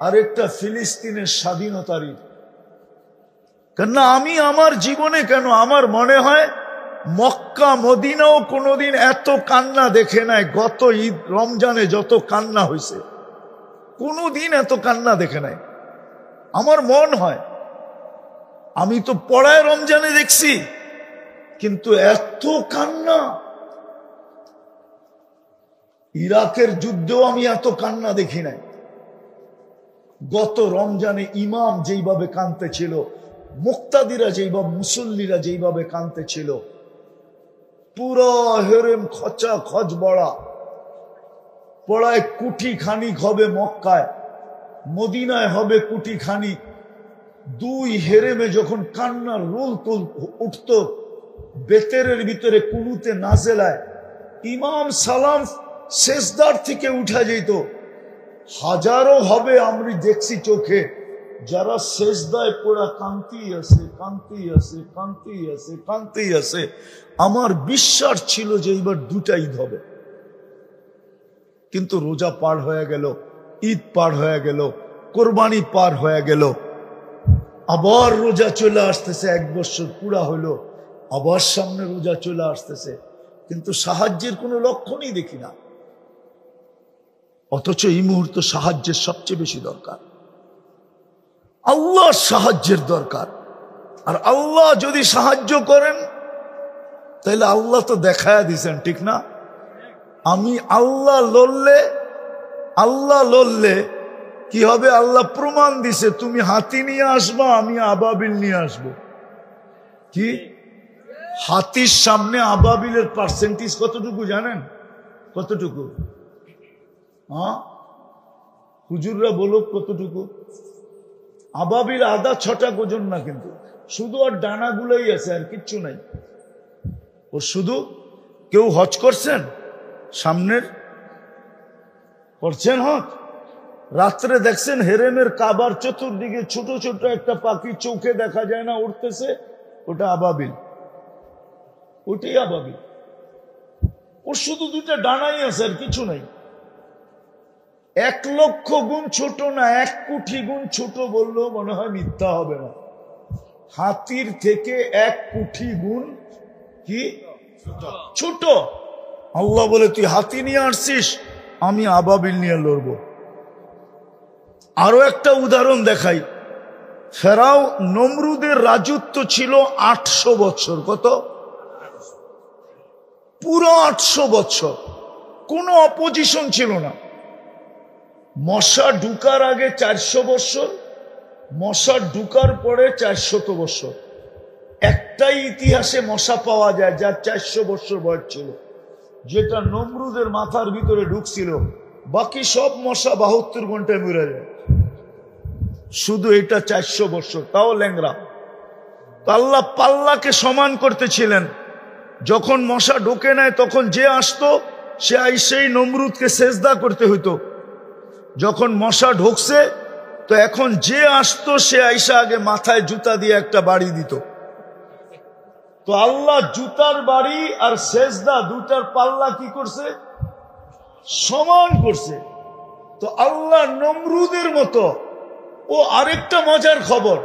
আরেকটা ফিলিস্তিনের স্বাধীনতার ঈদ। কেননা আমি আমার জীবনে কেন আমার মনে হয় মক্কা মদিনাও কোনোদিন এত কান্না দেখে নাই। গত ঈদ রমজানে যত কান্না হয়েছে কোনোদিন এত কান্না দেখে নাই। আমার মন হয়, আমি তো পড়ায় রমজানে দেখছি, কিন্তু এত কান্না ইরাকের যুদ্ধেও আমি এত কান্না দেখি নাই। গত রমজানে ইমাম যেইভাবে কাঁদতে ছিল, মুক্তাদিরা যেইভাবে, মুসল্লিরা যেইভাবে কাঁদতে ছিল, পুরো হেরেম খচা খচ বড়া পড়ায় কুটি খানিক হবে মক্কায়, মদিনায় হবে কুটি খানিক। দুই হেরেমে যখন কান্নার রোল উঠত, বেতেরের ভিতরে কুনুতে নাজেলায় ইমাম সালাম শেষদার থেকে উঠা যেত। হাজারো হবে আমি দেখছি চোখে, যারা শেষদায় পড়া কান্তি আছে, কান্তি আছে, কান্তি আছে, কান্তি আছে। আমার বিশ্বাস ছিল যে এইবার দুটা ঈদ হবে, কিন্তু রোজা পার হয়ে গেল, ঈদ পার হয়ে গেল, কোরবানি পার হয়ে গেল, আবার রোজা চলে আসতেছে, 1 বছর পুরা হলো, আবার সামনে রোজা চলে আসতেছে, কিন্তু সাহায্যের কোনো লক্ষণই দেখি না। অথচ এই মুহূর্তে সাহায্যের সবচেয়ে বেশি দরকার, আল্লাহর সাহায্যের দরকার। আর আল্লাহ যদি সাহায্য করেন তাহলে আল্লাহ তো দেখায়া দিছেন, ঠিক না? আমি আল্লাহ লড়লে কি হবে? আল্লাহ প্রমাণ দিছে, তুমি হাতি নিয়ে আসবা, আমি আবাবিল নিয়ে আসবো। কি হাতির সামনে আবাবিলের পার্সেন্টেজ কতটুকু জানেন? কতটুকু? হ্যাঁ, হুজুররা বলো কতটুকু? আবাবিল আদা 6টা ওজন না, কিন্তু শুধু আর ডানাগুলোই আছে, আর কিচ্ছু নাই। ও শুধু, কেউ হজ করছেন? সামনের করছেন হজ? রাত্রে দেখছেন হেরেমের কাবার চতুর্দিকে ছোট ছোট একটা পাখি চোখে দেখা যায় না উঠতেছে? ওটা আবাবিল, ওটাই আবাবিল। ওর শুধু 2টা ডানাই আছে, আর কিছু নাই। 1 লক্ষ গুণ ছোট না, 1 কোটি গুণ ছোট বললেও মনে হয় মিথ্যা হবে না। হাতির থেকে 1 কোটি গুণ কি ছোট। আল্লাহ বলে, তুই হাতি নিয়ে আসছিস, আমি আবাবিল নিয়ে লড়বো। আরো একটা উদাহরণ দেখাই। ফেরাও নমরুদের রাজত্ব ছিল 800 বছর। কত? পুরো 800 বছর কোনো অপোজিশন ছিল না। মশা ঢুকার আগে 400 বছর, মশা ঢুকার পরে 400 বছর। একটাই ইতিহাসে মশা পাওয়া যায় যার 400 বছর বয়স ছিল, যেটা নমরুদের মাথার ভিতরে ঢুকছিল। বাকি সব মশা 72 ঘন্টায় মরে যায়, শুধু এটা 400 বছর, তাও ল্যাংরা। আল্লাহ পাল্লাকে সমান করতেছিলেন। যখন মশা ঢোকে নেয় তখন যে আসতো সে আইসেই নমরুদকে সেজদা করতে হইতো। যখন মশা ঢুকছে তো এখন যে আসতো সে আইসা আগে মাথায় জুতা দিয়ে একটা বাড়ি দিত। তো আল্লাহ জুতার বাড়ি আর সেজদা 2টার পাল্লা কি করছে? সমান করছে। তো আল্লাহ নমরুদের মতো। ও আরেকটা মজার খবর,